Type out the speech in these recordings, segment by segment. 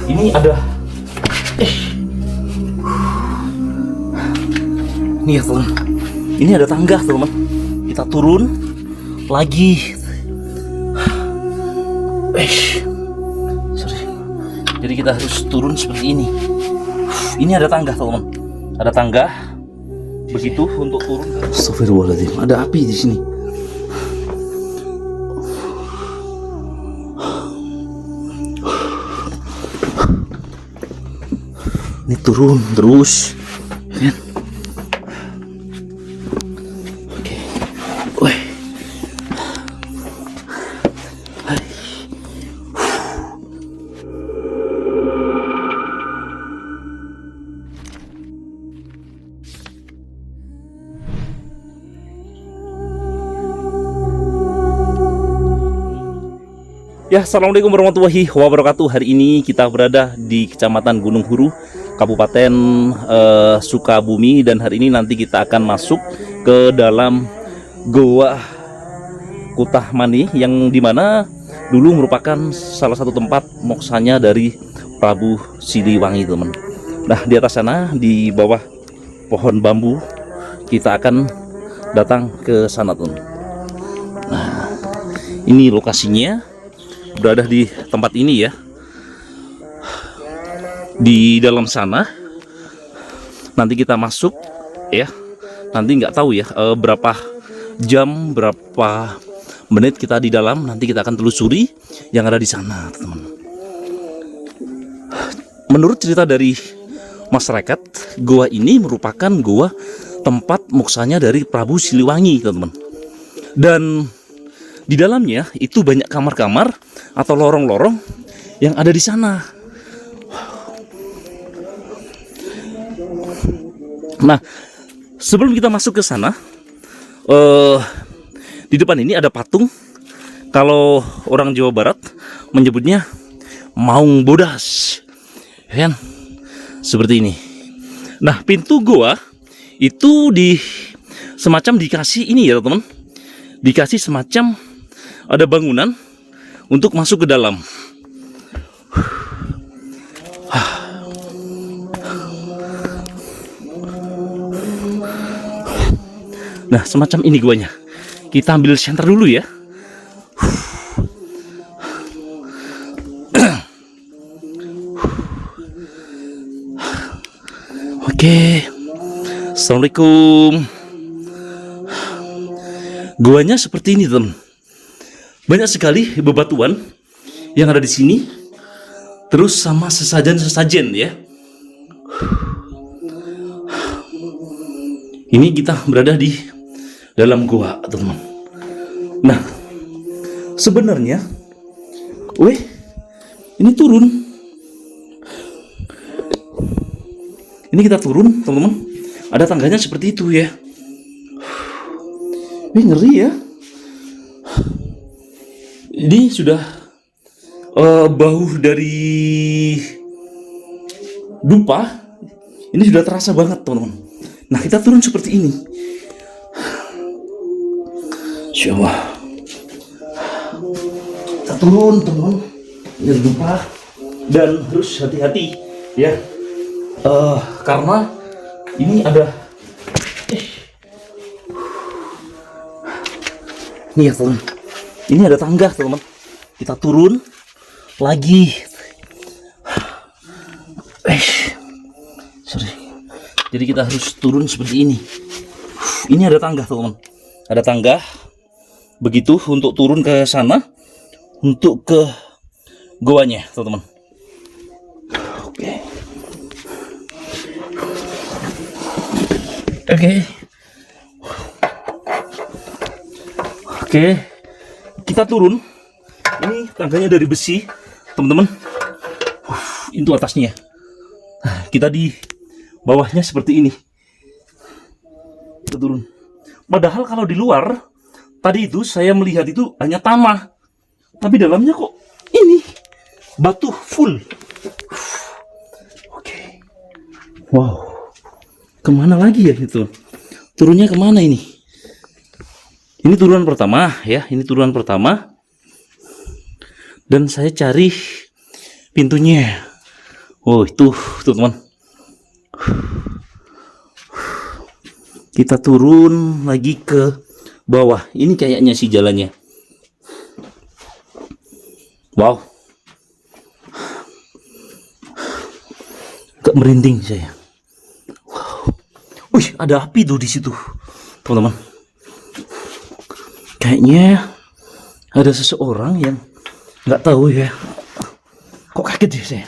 ini ada ini ya teman, ini ada tangga teman, kita turun lagi. Sorry. Jadi kita harus turun seperti ini. Ini ada tangga teman, ada tangga begitu untuk turun. Astagfirullahaladzim, ada api di sini. Ini turun terus, kan? Oke, woi, ya, assalamualaikum warahmatullahi wabarakatuh. Hari ini kita berada di Kecamatan Gunung Huru, Kabupaten Sukabumi, dan hari ini nanti kita akan masuk ke dalam Goa Kutahmani yang dimana dulu merupakan salah satu tempat moksanya dari Prabu Siliwangi, teman. Nah, di atas sana, di bawah pohon bambu, kita akan datang ke sana, teman. Nah, ini lokasinya berada di tempat ini ya. Di dalam sana nanti kita masuk ya. Nanti nggak tahu ya berapa jam, berapa menit kita di dalam. Nanti kita akan telusuri yang ada di sana, teman. Menurut cerita dari masyarakat, goa ini merupakan goa tempat moksanya dari Prabu Siliwangi, teman. Dan di dalamnya itu banyak kamar-kamar atau lorong-lorong yang ada di sana. Nah, sebelum kita masuk ke sana, di depan ini ada patung. Kalau orang Jawa Barat menyebutnya Maung Bodas, kan? Seperti ini. Nah, pintu goa itu semacam dikasih ini ya, teman. Dikasih semacam ada bangunan untuk masuk ke dalam. Nah, semacam ini guanya. Kita ambil senter dulu ya. Oke. Assalamualaikum. Guanya seperti ini, teman. Banyak sekali bebatuan yang ada di sini. Terus sama sesajen-sesajen ya. Ini kita berada di dalam gua, teman. Nah, sebenarnya, ini turun. Ini kita turun, teman-teman. Ada tangganya seperti itu ya. Ngeri ya. Ini sudah bau dari dupa. Ini sudah terasa banget, teman-teman. Nah, kita turun seperti ini. Insyaallah. Kita turun, teman-teman. Ini dupa dan harus hati-hati ya. Karena ini ada ini ya, teman. Ini ada tangga, teman. Kita turun lagi. Sorry. Jadi kita harus turun seperti ini. Ini ada tangga, teman. Ada tangga. Begitu untuk turun ke sana, untuk ke goanya, teman-teman. Oke, kita turun. Ini tangganya dari besi, teman-teman. Itu atasnya. Nah, kita di bawahnya seperti ini. Kita turun. Padahal kalau di luar, tadi itu saya melihat itu hanya tanah. Tapi dalamnya kok ini batu full. Oke. Wow. Kemana lagi ya itu? Turunnya kemana ini? Ini turunan pertama ya, ini turunan pertama. Dan saya cari pintunya. Oh itu tuh teman. Kita turun lagi ke bawah. Ini kayaknya sih jalannya. Wow. Gak merinding saya. Wow. Wih, ada api tuh di situ, teman-teman. Kayaknya ada seseorang yang nggak tahu ya. Kok kaget ya saya?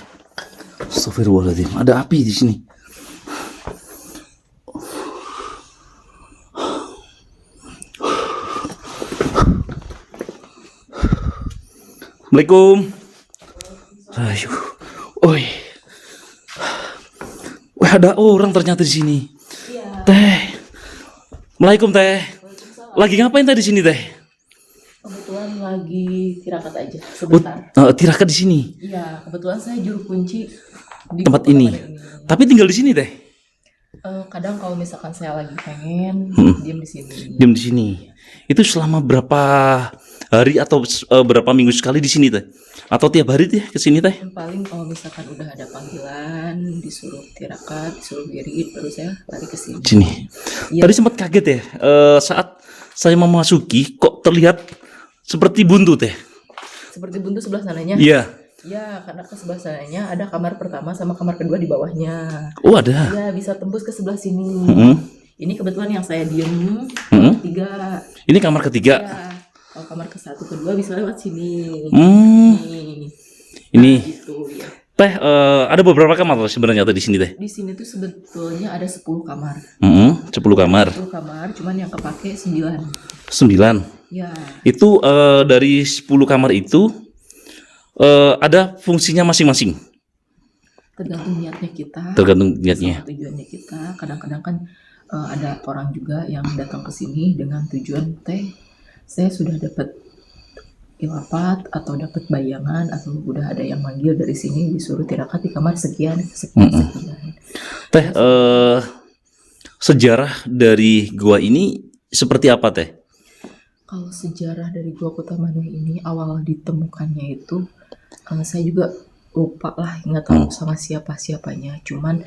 Astagfirullahaladzim, ada api di sini. Assalamualaikum. Ayo, oi. Wah, ada orang ternyata di sini. Iya. Teh. Assalamualaikum teh. Lagi ngapain teh di sini teh? Kebetulan lagi tirakat aja sebentar. Tirakat di sini. Iya, kebetulan saya juru kunci di Tempat kota ini. Tapi tinggal di sini teh. Kadang kalau misalkan saya lagi pengen diam di sini. Diam di sini. Itu selama berapa hari atau berapa minggu sekali di sini teh? Atau tiap hari teh ke sini teh? Yang paling kalau misalkan udah ada panggilan, disuruh tirakat, disuruh wirid, baru saya lari ke sini. Sini. Iya. Tadi sempat kaget ya saat saya memasuki kok terlihat seperti buntu teh. Seperti buntu sebelah sananya. Iya. Ya, karena ke sebelah sananya ada kamar pertama sama kamar kedua di bawahnya. Oh ada. Ya, bisa tembus ke sebelah sini. Mm-hmm. Ini kebetulan yang saya diem tiga. Ini kamar ketiga. Ya, kalau kamar ke satu kedua bisa lewat sini. Nih. Ini Gitu ya. teh ada beberapa kamar sebenarnya teh di sini teh. Di sini tuh sebetulnya ada 10 kamar. 10 kamar. 10 kamar, cuman yang kepake 9. 9. Ya, Itu dari 10 kamar itu ada fungsinya masing-masing. tergantung niatnya kita. Tergantung niatnya. Sama tujuannya kita. Kadang-kadang kan ada orang juga yang datang ke sini dengan tujuan saya sudah dapat ilafat atau dapat bayangan atau udah ada yang manggil dari sini disuruh tirakat di kamar sekian. Teh sejarah dari gua ini seperti apa teh? Kalau sejarah dari Gua Kutamanu ini awal ditemukannya itu saya juga lupa lah, nggak tahu sama siapa-siapanya. Cuman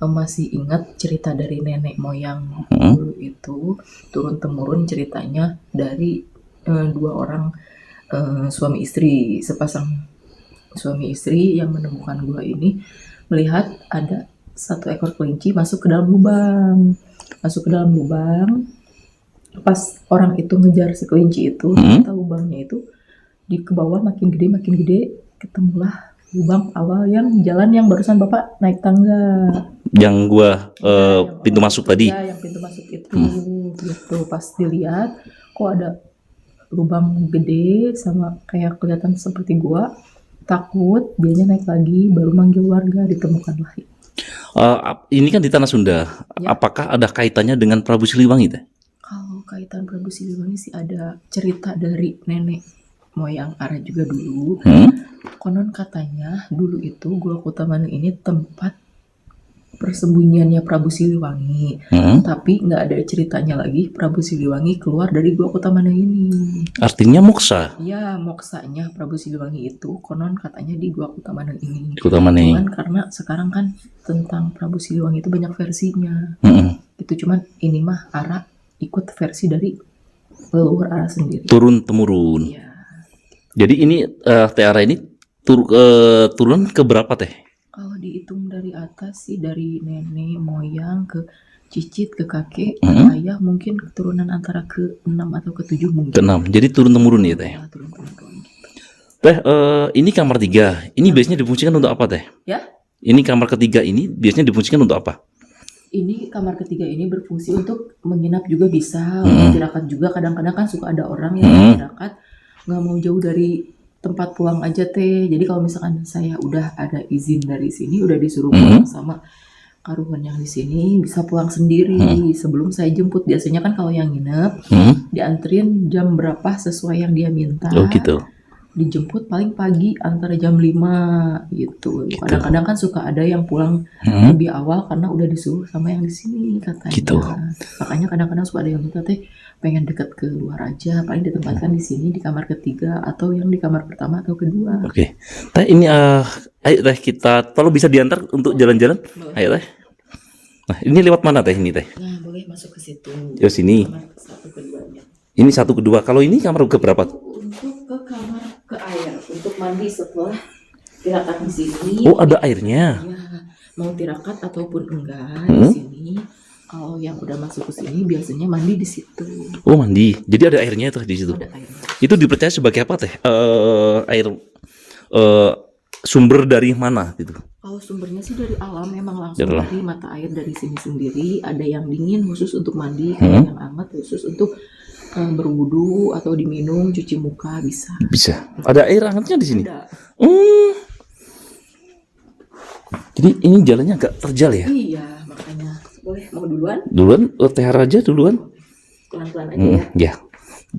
masih ingat cerita dari nenek moyang dulu itu turun temurun ceritanya dari 2 orang suami istri, sepasang suami istri yang menemukan gua ini melihat ada 1 ekor kelinci masuk ke dalam lubang. Pas orang itu ngejar si kelinci itu, ternyata lubangnya itu di ke bawah makin gede, ketemulah lubang awal yang jalan yang barusan Bapak naik tangga. Yang gua pintu masuk tadi. Ya, yang pintu masuk itu. Gitu. Pas dilihat kok ada lubang gede sama kayak kelihatan seperti gua. Takut, dianya naik lagi, baru manggil warga, ditemukanlah. Ini kan di Tanah Sunda. Ya. Apakah ada kaitannya dengan Prabu Siliwangi teh? Kalau kaitan Prabu Siliwangi sih ada cerita dari nenek moyang Ara juga dulu. Konon katanya dulu itu Gua Kutamanu ini tempat persembunyiannya Prabu Siliwangi. Tapi nggak ada ceritanya lagi Prabu Siliwangi keluar dari Gua Kutamanu ini. Artinya moksa. Ya, moksanya Prabu Siliwangi itu konon katanya di Gua Kutamanu ini. Kutamanu. Cuman karena sekarang kan tentang Prabu Siliwangi itu banyak versinya. Gitu, cuman ini mah Ara ikut versi dari leluhur Ara sendiri. Turun temurun. Iya. Jadi ini Teh Ara ini turun ke berapa teh? Kalau dihitung dari atas sih dari nenek moyang ke cicit ke kakek, ayah mungkin keturunan antara ke 6 atau ke 7 mungkin. Ke 6. Jadi turun temurun ya teh. Ya, turun-temurun gitu. Teh ini kamar 3. Ini biasanya difungsikan untuk apa teh? Ya. Ini kamar ketiga ini biasanya difungsikan untuk apa? Ini kamar ketiga ini berfungsi untuk menginap juga bisa, tirakat juga. Kadang-kadang kan suka ada orang yang tirakat nggak mau jauh dari tempat pulang aja teh. Jadi kalau misalkan saya udah ada izin dari sini, udah disuruh pulang sama karuan yang di sini, bisa pulang sendiri sebelum saya jemput. Biasanya kan kalau yang nginep dianterin jam berapa sesuai yang dia minta. Oh gitu. dijemput paling pagi antara jam 5 gitu. Kadang-kadang kan suka ada yang pulang Hmm. lebih awal karena udah disuruh sama yang di sini katanya. Gitu. Makanya kadang-kadang suka ada yang minta teh pengen deket ke luar aja, paling ditempatkan di sini di kamar ketiga atau yang di kamar pertama atau kedua. Oke. Teh ini ayo teh kita tolong bisa diantar untuk jalan-jalan. Ayo teh. Nah, ini lewat mana teh ini teh? Nah, boleh masuk ke situ. Yo sini. Kamar satu keduanya. Ini satu kedua. Kalau ini kamar ke berapa? Untuk ke kamar ke air, untuk mandi setelah tirakat di sini. Oh, ada airnya. Ya, mau tirakat ataupun enggak di sini. Kalau yang udah masuk ke sini biasanya mandi di situ. Oh, mandi. Jadi ada airnya tuh di situ. Ada airnya. Itu dipercaya sebagai apa teh? Air sumber dari mana gitu? Kalau sumbernya sih dari alam, memang langsung Dari alam. dari mata air dari sini sendiri. Ada yang dingin khusus untuk mandi, ada yang hangat khusus untuk berwudu atau diminum, cuci muka bisa. Bisa. Ada air hangatnya di sini. Ada. Hmm. Jadi ini jalannya agak terjal ya. Iya, makanya boleh mau duluan, Duluan, teh aja duluan. pelan-pelan aja ya. Ya.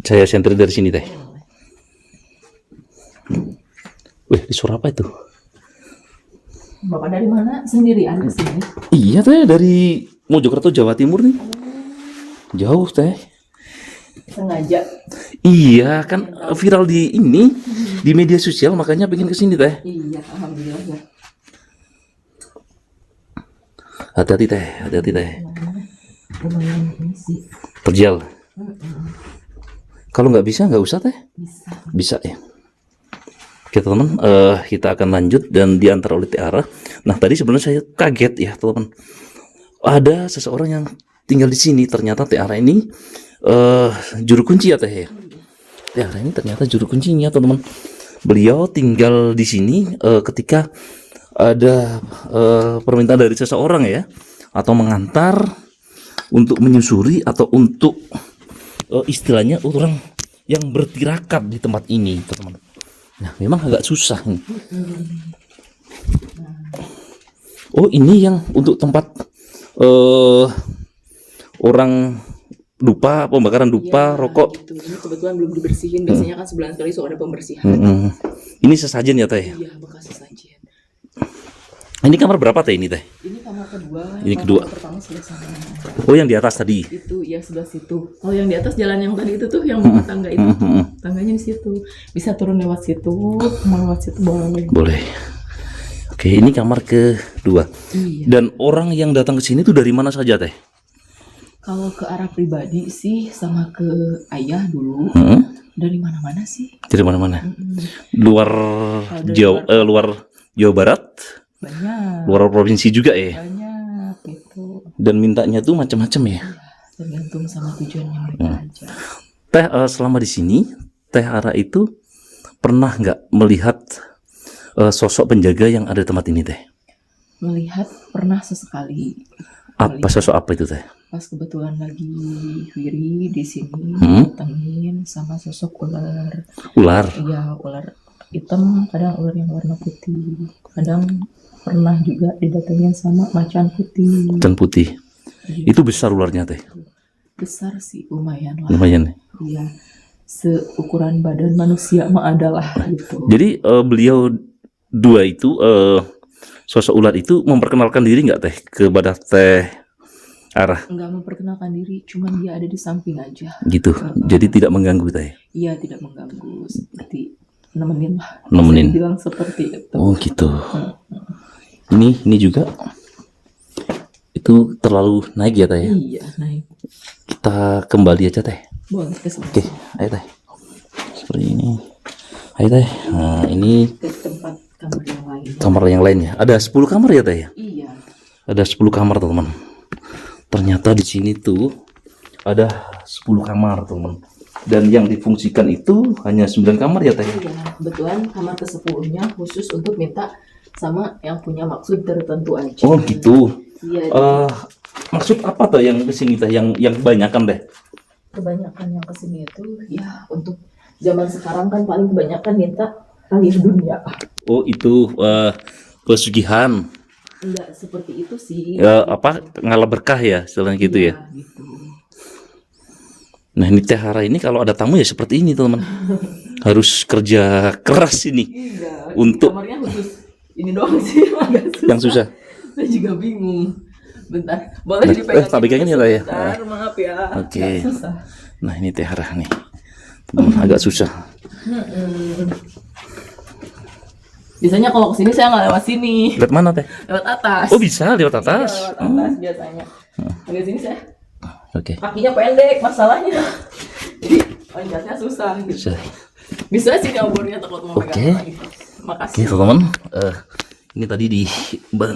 Saya sentri dari sini teh. Wih, di suara apa itu? Bapak dari mana? Sendirian ke sini? Iya teh, dari Mojokerto, Jawa Timur nih. Jauh teh. Sengaja. Iya, kan viral di ini, di media sosial, makanya pengen kesini teh. Iya, alhamdulillah ya. Hati-hati teh, hati-hati teh. Lumayan ini sih. Terjal. Kalau nggak bisa, nggak usah teh. Bisa. Bisa ya. Oke teman-teman, kita akan lanjut dan diantar oleh Tiara. Nah tadi sebenarnya saya kaget ya teman-teman. Ada seseorang yang tinggal di sini. Ternyata Tiara ini juru kunci ya teh ya. Tiara ini ternyata juru kuncinya teman-teman. Beliau tinggal di sini ketika ada permintaan dari seseorang ya, atau mengantar untuk menyusuri atau untuk istilahnya orang yang bertirakat di tempat ini teman-teman. Nah, memang agak susah nih. Oh, ini yang untuk tempat orang dupa, pembakaran dupa, rokok. Gitu. Ini kebetulan belum dibersihin. Biasanya kan sebulan sekali suka ada pembersihan. Ini sesajen ya teh. Iya, bekas sajian. Ini kamar berapa teh ini teh? Ini kamar kedua. Ini Kalau kedua. kamar pertama sebelah sana. Oh, yang di atas tadi. Itu ya sebelah situ. Kalau yang di atas jalan yang tadi itu tuh yang bawa tangga itu. Tangganya di situ. Bisa turun lewat situ, mau lewat situ boleh. Boleh. Oke, ini kamar kedua. Iya. Dan orang yang datang ke sini tuh dari mana saja teh? Kalau ke arah pribadi sih sama ke ayah dulu. Dari mana-mana sih? Dari mana-mana? Luar dari Jawa, luar Jawa Barat, Banyak. luar provinsi juga ya. Banyak gitu. Dan mintanya tuh macam-macam ya. Tergantung sama tujuannya mereka aja. Teh selama di sini, Teh Ara itu pernah nggak melihat sosok penjaga yang ada di tempat ini teh? Melihat pernah sesekali. Apa sosok apa itu teh? Pas kebetulan lagi Wiri di sini datengin sama sosok ular. Ular. Iya, ular hitam, kadang ular yang warna putih. Kadang pernah juga didatengin sama macan putih. Dan putih. Itu besar ularnya teh. Besar sih, lumayan lah. Lumayan. Iya, seukuran badan manusia mah adalah gitu. Jadi beliau dua itu sosok ular itu memperkenalkan diri nggak teh kepada Teh Ara Enggak memperkenalkan diri, cuman dia ada di samping aja. gitu. Jadi tidak mengganggu teh. Iya, tidak mengganggu, seperti nemenin lah. Nemenin. Bisa dibilang seperti itu. Oh gitu. Ini juga itu terlalu naik ya teh. Iya, naik. Kita kembali aja teh. Boleh ke sebelah Oke, ayo teh. Seperti ini. Ayo teh. Nah, ini ke tempat kamar yang lain. kamar yang lainnya. Ada 10 kamar ya teh ya? Iya. Ada 10 kamar teman. Ternyata di sini tuh ada 10 kamar teman. Dan yang difungsikan itu hanya 9 kamar ya teh. Iya, kebetulan kamar ke-10-nya khusus untuk minta sama yang punya maksud tertentu aja. Oh gitu. Iya, Maksud apa tuh yang kesini teh? Yang kebanyakan deh. kebanyakan yang kesini itu ya untuk zaman sekarang kan paling kebanyakan minta kalian dunia. Oh itu pesugihan. Enggak seperti itu sih. Apa ngalah berkah ya, selain gitu ya. Iya, gitu. Nah ini Teh Ara ini kalau ada tamu ya seperti ini teman. harus kerja keras ini Iya. untuk Kamarnya khusus ini doang sih yang agak susah. yang susah. Saya juga bingung. Bentar, boleh dipegang? tak pegangin ya, Teh, ya? Bentar, maaf ya. Oke. Agak susah. Nah ini Tehara nih, agak susah. Biasanya kalau kesini saya nggak lewat sini, Lihat mana Teh? lewat atas. Oh bisa lewat Iya, atas. lewat atas biasanya. Agak sini saya Oke. kakinya pendek masalahnya. Jadi panjatnya susah gitu. Bisa. Bisa sih obornya takut mau Oke. pegang lagi. Oke Makasih. teman-teman, ini tadi di ban.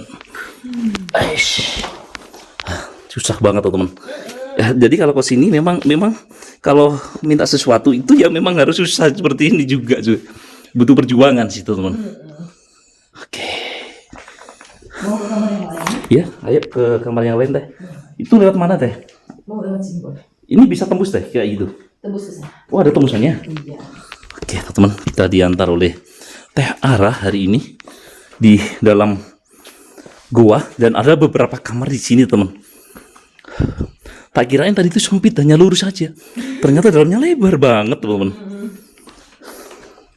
Aish. Susah banget teman-teman. Ya, jadi kalau ke sini memang kalau minta sesuatu itu ya memang harus susah seperti ini juga, cuy. Butuh perjuangan sih teman-teman. Oke. Mau ke kamar yang lain? Ya, ayo ke kamar yang lain Teh. Itu lewat mana Teh? Mau lewat sini boleh. Ini bisa tembus Teh kayak gitu. Tembus ke sana. Oh ada tembusannya. Iya. Oke teman-teman, kita diantar oleh Teh Ara hari ini di dalam gua dan ada beberapa kamar di sini teman. Tak kirain tadi itu sempit hanya lurus saja. Ternyata dalamnya lebar banget teman-teman.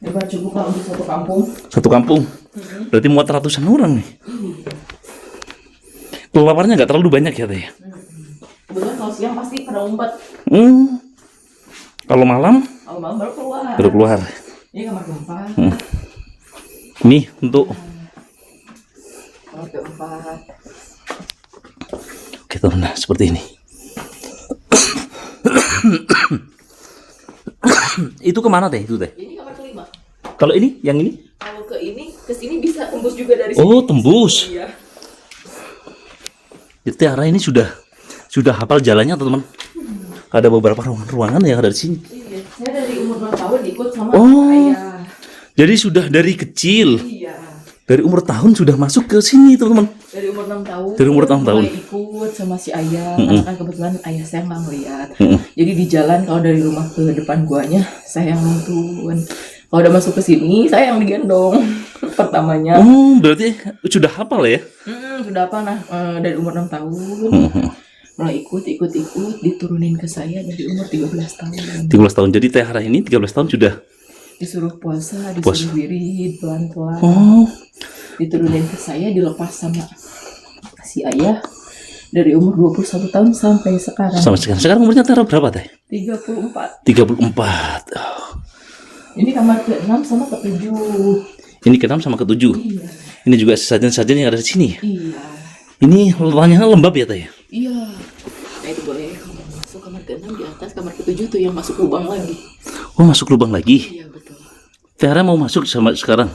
Lebar cukup lah untuk satu kampung. Satu kampung. Berarti muat ratusan orang nih. Keluarnya nggak terlalu banyak ya Teh. Kebetulan kalau siang pasti pada ngumpet. Kalau malam Kalau malam baru keluar. baru keluar. Ini kamar keempat. Nih untuk Kamar keempat. oke teman, nah, seperti ini. Itu kemana Teh? Itu Teh. Ini kamar kelima. Kalau ini, yang ini? Kalau ke ini, ke sini bisa tembus juga dari sini. Oh tembus. Iya. Jadi Ara ini sudah hafal jalannya teman-teman. Ada beberapa ruangan yang ada di sini. Iya. Saya dari umur 6 tahun ikut sama Oh. ayah. Jadi sudah dari kecil, Iya. dari umur tahun sudah masuk ke sini teman-teman. Dari umur 6 tahun. Dari umur 6 tahun. mulai ikut sama si ayah. Karena kan kebetulan ayah saya nggak ngeliat. Jadi di jalan kalau dari rumah ke depan guanya, saya yang nuntun. Kalau udah masuk ke sini, saya yang digendong pertamanya. Oh berarti sudah hafal ya? Sudah apa nah dari umur 6 tahun. Mulai ikut diturunin ke saya dari umur 13 tahun. 13 tahun. Jadi Teh Ara ini 13 tahun sudah. Disuruh puasa, disuruh wirid pelan-pelan. Oh Diturunin ke saya, dilepas sama si ayah dari umur 21 tahun sampai sekarang sama sekarang. Sekarang umurnya Teh Ara berapa Teh? 34. 34. Oh. Ini kamar ke-6 sama ke-7. Ini ke-6 sama ke-7. Iya. Ini juga sesajen-sesajen yang ada di sini. Iya. Ini tanahnya lembab ya Teh? Iya. Nah itu boleh kamu masuk kamar ke-6 di atas, kamar ke-7 tuh yang masuk lubang lagi. Oh masuk lubang lagi. Iya betul. Teh Ara mau masuk sama sekarang?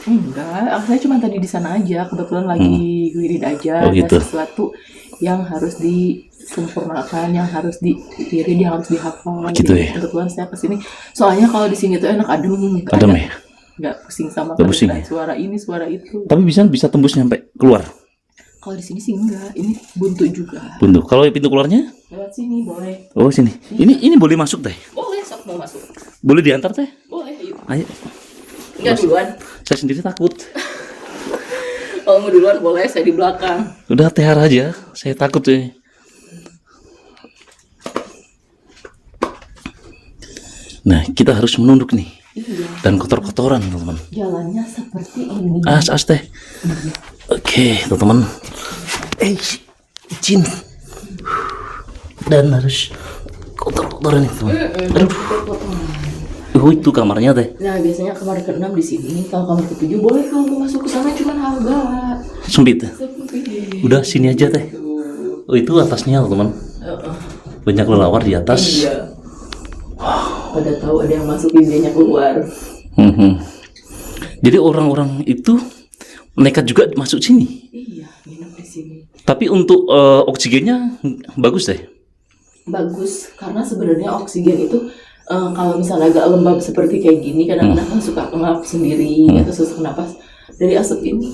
Enggak, saya cuma tadi di sana aja, kebetulan lagi wirid aja. Oh, gitu. Ada sesuatu yang harus disempurnakan, yang harus diwirid, yang harus dihafal. Gitu Jadi, ya. kebetulan saya kesini. Soalnya kalau di sini tuh enak adem, gitu. Adem ya? Nggak pusing sama Nggak pusing kedengeran ya? suara ini, suara itu. Tapi bisa tembus sampai keluar. Kalau di sini sih enggak, ini buntu juga. Buntu. Kalau pintu keluarnya? Lewat sini boleh. Oh sini. Ini boleh masuk Teh? Boleh, sok mau masuk. Boleh diantar Teh? Boleh, ayo. Ayo. Enggak duluan. Saya sendiri takut. Kalau mau duluan boleh, saya di belakang. Udah Teh Ara aja. Saya takut sih. Nah kita harus menunduk nih. Iya. Dan kotor-kotoran teman-teman. Jalannya seperti ini. As Teh. Oke teman-teman. Izin. Dan harus kotor-kotoran nih teman. Aduh. Oh itu kamarnya Teh. Nah biasanya kamar ke-6 di sini, kalau kamar ke-7 boleh kalau mau masuk ke sana, cuman agak Sempit. sepi. Udah sini aja Teh. Oh itu atasnya teman. Banyak kelelawar di atas. Iya. Pada tahu ada yang masuk, idenya keluar. Jadi orang-orang itu nekat juga masuk sini. Iya, nginep di sini. Tapi untuk oksigennya bagus Teh. Bagus, karena sebenarnya oksigen itu kalau misalnya agak lembab seperti kayak gini, kadang-kadang kan suka pengap sendiri atau sesak napas dari asap ini.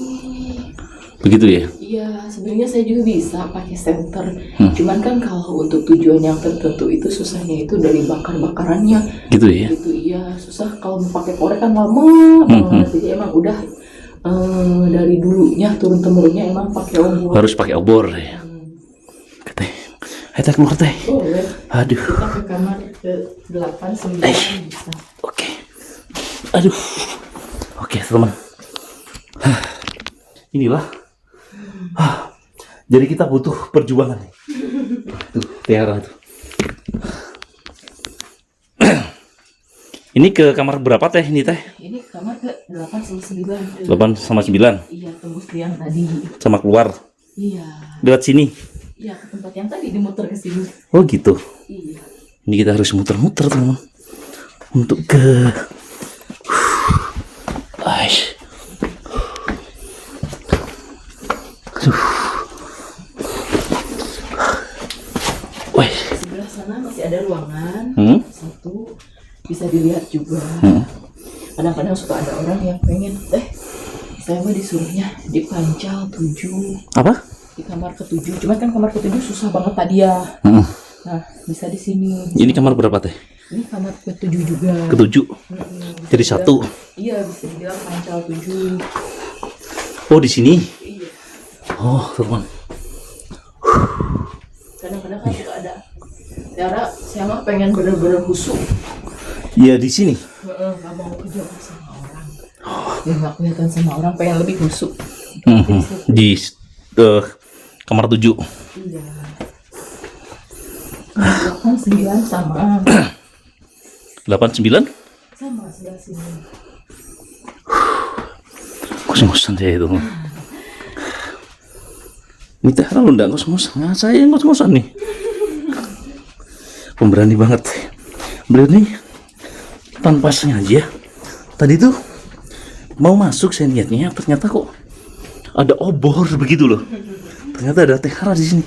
Begitu ya? Iya, sebenarnya saya juga bisa pakai senter. Cuman kan kalau untuk tujuan yang tertentu itu susahnya itu dari bakar-bakarannya. Gitu ya? Gitu iya, susah kalau mau pakai korek kan lama banget. Jadi emang udah dari dulunya turun temurunnya emang pakai obor. Harus pakai obor ya. Teh. Ayo Teh keluar Teh. Boleh. Aduh. Kita ke kamar ke 8 9 bisa. Oke. Aduh. Oke, teman. Inilah. Jadi kita butuh perjuangan nih. Tuh, Tiara tuh. Ini ke kamar berapa teh ini teh? Ini kamar ke 8 sama 9. 8 sama 9. Iya, tembus yang tadi. Sama keluar. Iya. Lewat sini. Iya, ke tempat yang tadi dimuter ke sini. Oh gitu. Iya. Ini kita harus muter-muter teman. Untuk ke. Aish. Aduh. Wih. Sebelah sana masih ada ruangan. Satu bisa dilihat juga. Kadang-kadang suka ada orang yang pengen, saya mah disuruhnya di pancal 7. Apa? Di kamar ke-7. Cuman kan kamar ke-7 susah banget tadi ya. Nah, bisa di sini. Ini kamar berapa teh? Ini kamar ke-7 juga. Ke-7. Jadi satu. Iya, bisa dibilang pancal 7. Oh, di sini. Iya. Oh, teman. Kadang-kadang kan suka ada. Tiara, saya mah pengen bener-bener khusyuk. Iya, di sini. Nggak mau kerja sama orang. Ya nggak kelihatan sama orang, pengen lebih khusyuk. Di kamar 7. Iya. Kan 9 sama. 8 9. Sama sebelah sini. Ngos-ngosan saya itu. Ini teh lu enggak ngos-ngosan. Nah, saya yang ngos-ngosan nih. Pemberani banget. Beliau nih tanpa sengaja. Tadi tuh mau masuk saya niatnya, ternyata kok ada obor begitu loh. Ternyata ada Tiara di sini.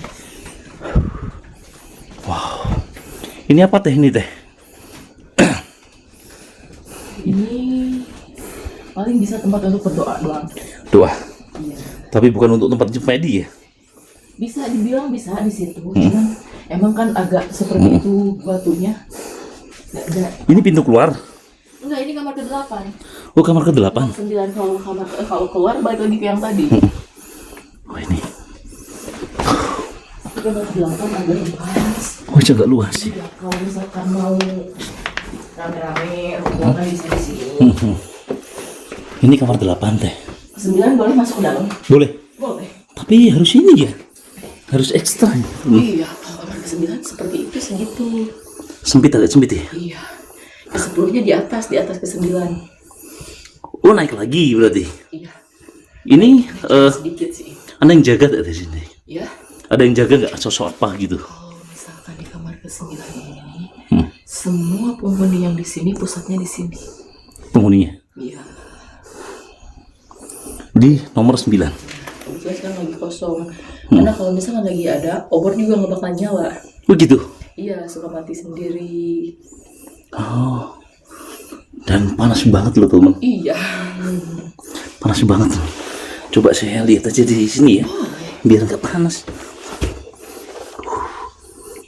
Wow. Ini apa teh ini teh? Ini paling bisa tempat untuk berdoa doang. Doa. Iya. Tapi bukan untuk tempat jemedi ya? Bisa dibilang bisa di situ. Cuman emang kan agak seperti itu batunya. Nggak ada. Ini pintu keluar. Enggak, ini kamar ke-8. Oh, kamar ke-8. 9 kalau keluar balik lagi ke yang tadi. Oh, ini. Kamar ke-8 agak luas. Oh, agak luas sih. Ya, kalau misalkan mau rame-rame rombongan bisa di sini. Ini kamar 8 teh. 9 boleh masuk ke dalam? Boleh. Boleh. Tapi harus ini ya. Harus ekstra. Iya, kalau kamar ke-9 seperti itu segitu. Sempit agak sempit ya. Iya. Ke-10-nya di atas ke-9. Oh, naik lagi berarti. Iya. Ini Sedikit sih. Anda yang jaga nggak di sini? Ya. Ada yang jaga nggak sosok apa gitu? Kalau misalkan di kamar ke-9 ini, semua penghuni yang di sini pusatnya di sini. Penghuninya Iya. di nomor 9. Kebetulan sekarang lagi kosong. Karena kalau misalkan lagi ada, obor juga nggak bakal nyala. Begitu. Iya, suka mati sendiri. Oh. Dan panas banget loh teman. Iya. Panas banget. Coba saya lihat aja di sini ya. Biar nggak panas.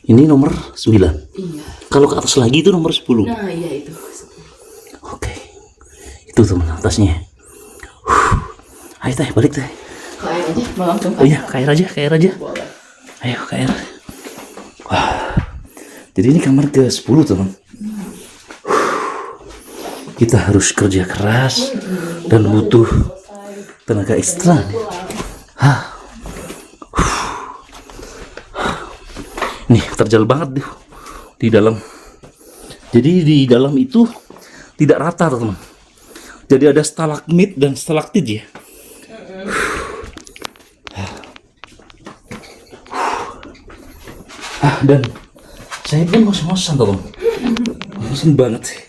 Ini nomor 9. Iya. Kalau ke atas lagi itu nomor 10. Nah, iya itu. Oke. Itu teman atasnya. Ayo teh, balik teh. Ke air aja, mau langsung Oh iya, ke air aja, ke air aja. Boleh. Ayo ke air. Wah. Jadi ini kamar ke-10 teman. Kita harus kerja keras dan butuh tenaga ekstra. Nih terjal banget deh di dalam. Jadi di dalam itu tidak rata teman. Jadi ada stalagmit dan stalaktit ya. Dan saya pun ngos-ngosan teman. Ngos-ngosan banget sih.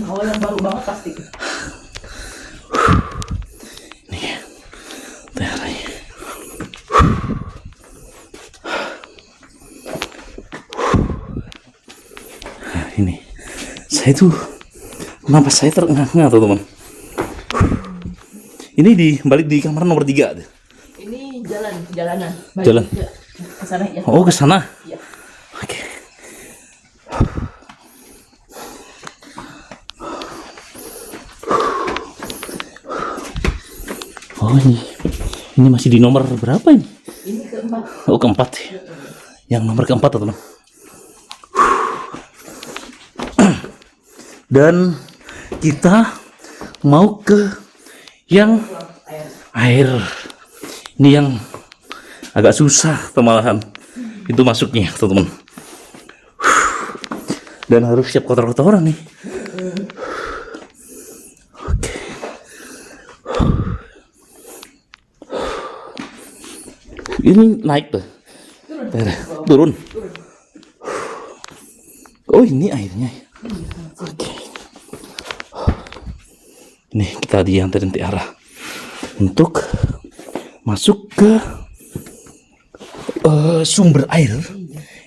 Kalau yang baru banget pasti. Nih, Tiaranya. Nah, ini. Saya tuh kenapa saya terengah-engah tuh teman. Ini balik di kamar nomor 3 tuh. Ini jalanan. Balik Jalan. ke sana ya. Oh, ke sana. Iya. Oke. Oh, ini masih di nomor berapa ini? Ini ke-4. Oh, ke-4. Yang nomor ke-4 teman. Dan kita mau ke yang air. Ini yang agak susah malahan itu masuknya, teman-teman. Dan harus siap kotor-kotoran nih. Oke. Ini naik tuh. Turun. Oh, ini airnya. Oke. Nih kita diantarin Tiara untuk masuk ke sumber air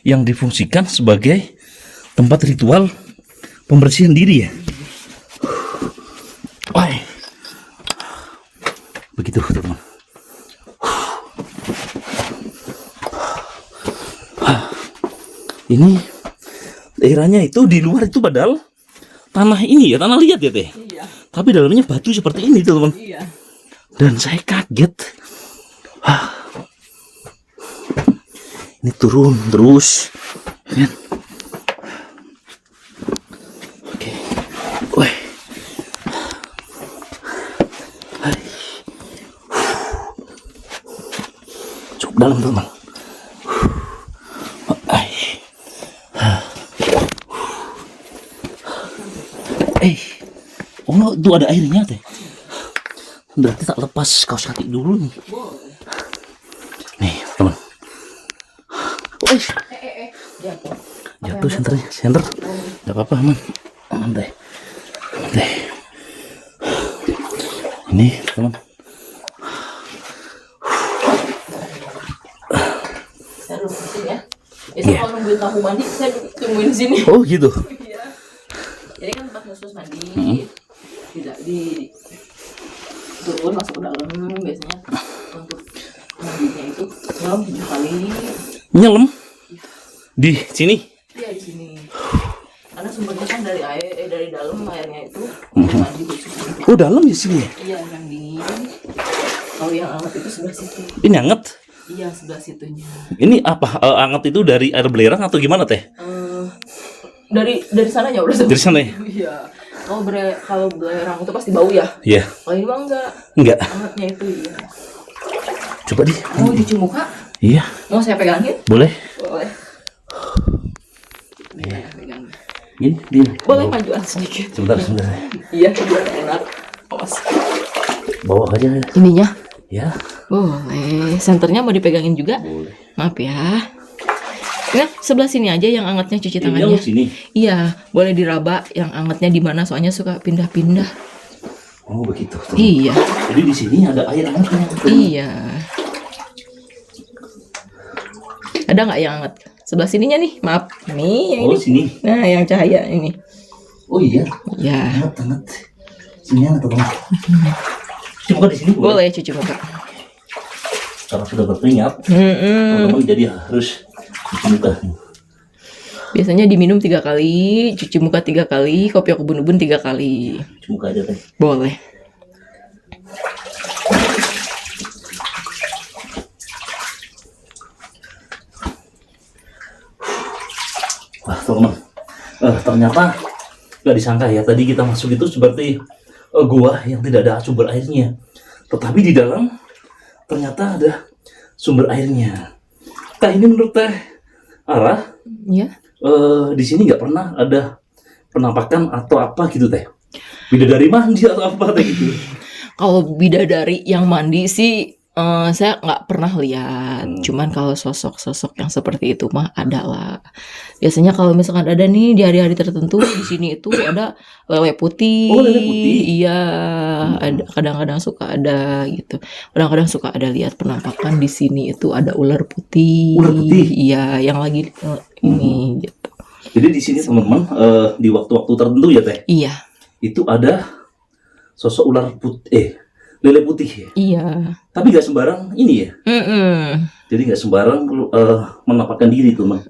yang difungsikan sebagai tempat ritual pembersihan diri ya. Wah, begitu teman. Ini daerahnya itu di luar itu padahal tanah ini ya, tanah liat ya teh. Iya. Tapi dalamnya batu seperti ini teman. Iya. Dan saya kaget. Ini turun terus. Ya. Oke. Wih. Hai. Cukup dalam teman. Oh, itu ada airnya teh. Berarti tak lepas kaos kaki dulu nih. Nih, teman. Jatuh senternya, senter. Gak apa-apa, aman. Aman deh. Aman deh. Ini, teman. Saya duduk di sini ya. Biasanya kalau nungguin tamu mandi, saya tungguin di sini. Oh, gitu. Iya. Jadi kan tempat khusus mandi. Tidak di turun masuk ke dalam biasanya untuk mandinya itu nyelam 7 kali. Nyelam di sini. Iya di sini. Karena sumbernya kan dari air, dari dalam airnya itu mandi khusus. Oh, dalam di sini. Iya yang dingin. Kalau yang hangat itu sebelah situ. Ini hangat. Iya sebelah situnya. Ini apa? Hangat itu dari air belerang atau gimana teh? Dari sananya udah Dari sana ya? Iya. Kalau belerang itu pasti bau ya. Iya. Kalau ini mah enggak. Enggak. Hangatnya itu iya. Coba di. Mau cuci muka? Iya. Mau saya pegangin? Boleh. Boleh. Nih, pegang. Ini. Boleh majuan sedikit. Sebentar. Iya, biar enak. Awas. Bawa aja. Ininya? Ya. Boleh. Senternya mau dipegangin juga? Boleh. Maaf ya. Nah, sebelah sini aja yang angetnya cuci Ini tangannya. sini. Iya, boleh diraba yang angetnya di mana soalnya suka pindah-pindah. Oh, begitu. Iya. Jadi di sini ada air hangatnya. Iya. Ada nggak yang hangat? Sebelah sininya nih, maaf. Nih, yang Oh, ini. sini. Nah, yang cahaya ini. Oh iya. Ya. Hangat. Sini hangat, teman. Cuci muka di sini boleh. Boleh cuci muka. Karena sudah berkeringat, teman-teman jadi harus cuci muka. Biasanya diminum 3 kali, cuci muka 3 kali, kopi ubun-ubun 3 kali. Cuci muka aja teh. Boleh. Wah, teman-teman. Ternyata nggak disangka ya, tadi kita masuk itu seperti gua yang tidak ada sumber airnya. Tetapi di dalam ternyata ada sumber airnya. Teh, ini menurut Teh Ara, Ya. di sini nggak pernah ada penampakan atau apa gitu Teh? Bidadari mandi atau apa Teh gitu? Kalau bidadari yang mandi sih saya nggak pernah lihat. Cuman kalau sosok-sosok yang seperti itu mah ada lah. Biasanya kalau misalkan ada nih di hari-hari tertentu di sini itu ada lele putih. Oh, lele putih. Iya, ada kadang-kadang suka ada gitu. Kadang-kadang suka ada lihat penampakan di sini itu ada ular putih. Ular putih? Iya, yang lagi ini gitu. Jadi di sini teman-teman di waktu-waktu tertentu ya Teh, Iya. itu ada sosok ular putih, lele putih ya. Iya. Tapi nggak sembarang ini ya. Jadi nggak sembarang menampakkan diri teman.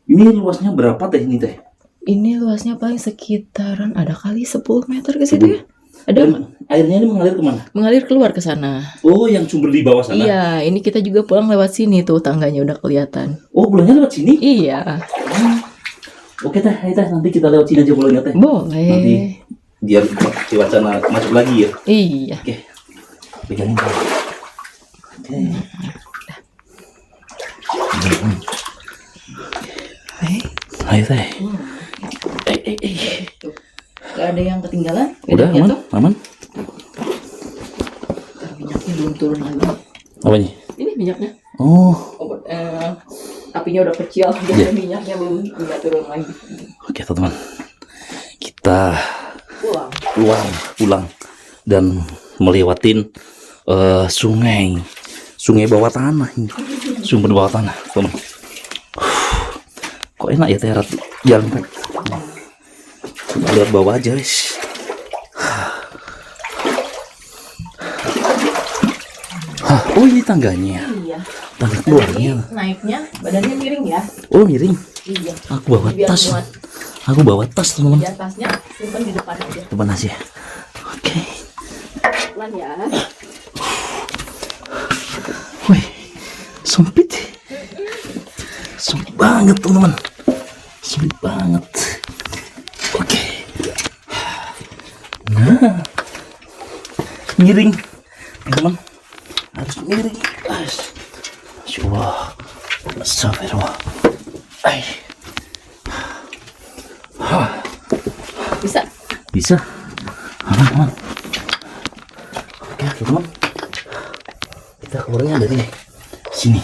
Ini luasnya berapa Teh ini Teh? Ini luasnya paling sekitaran ada kali 10 meter ke situ ya. Ada Dan airnya ini mengalir kemana? mengalir keluar ke sana. Oh, yang sumber di bawah sana. Iya, ini kita juga pulang lewat sini tuh tangganya udah kelihatan. Oh, pulangnya lewat sini? Iya, Oke Teh, ayo Teh, nanti kita lewat sini aja pulangnya Teh. boleh. Nanti biar cuaca masuk lagi ya. Iya. Oke, pegangin. Oke. Ayo teh. Tuh. Gak ada yang ketinggalan? Udah aman, aman. Minyaknya belum turun lagi. Apa ini? Ini minyaknya. Oh, Apinya udah kecil, jadi minyaknya belum turun lagi. oke teman-teman. Kita pulang dan melewatin sungai bawah tanah ini. Sumber bawah tanah, teman. Kok enak ya terat jalan Pak? Kita lihat bawah aja, guys. Oh ini tangganya, Iya. tangga keluarnya. Naiknya badannya miring ya. Oh miring. Iya. Aku bawa Biar tas. muat. Aku bawa tas Di teman-teman. atasnya simpan di depan aja. Depan aja. Oke. Pelan ya. Wih, sempit. Sempit banget teman-teman. Sempit banget. Oke. Nah, miring, teman-teman. Harus miring. Masya-Allah. Astagfirullah. Ay. Bisa. Bisa. Aman, aman. Oke, teman-teman. Kita keluarnya dari sini.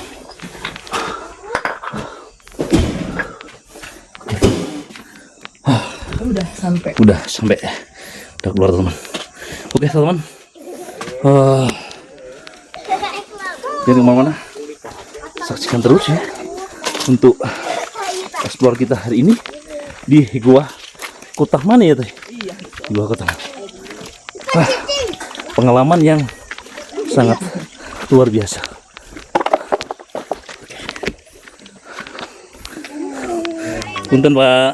Udah sampai. Udah sampai. Udah keluar, teman. Oke, teman-teman. Jangan kemana-mana. Saksikan terus ya untuk explore kita hari ini di Gua Kota mana ya teh? Iya. Di Gua Kota. Wah, pengalaman yang sangat luar biasa. Punten Pak.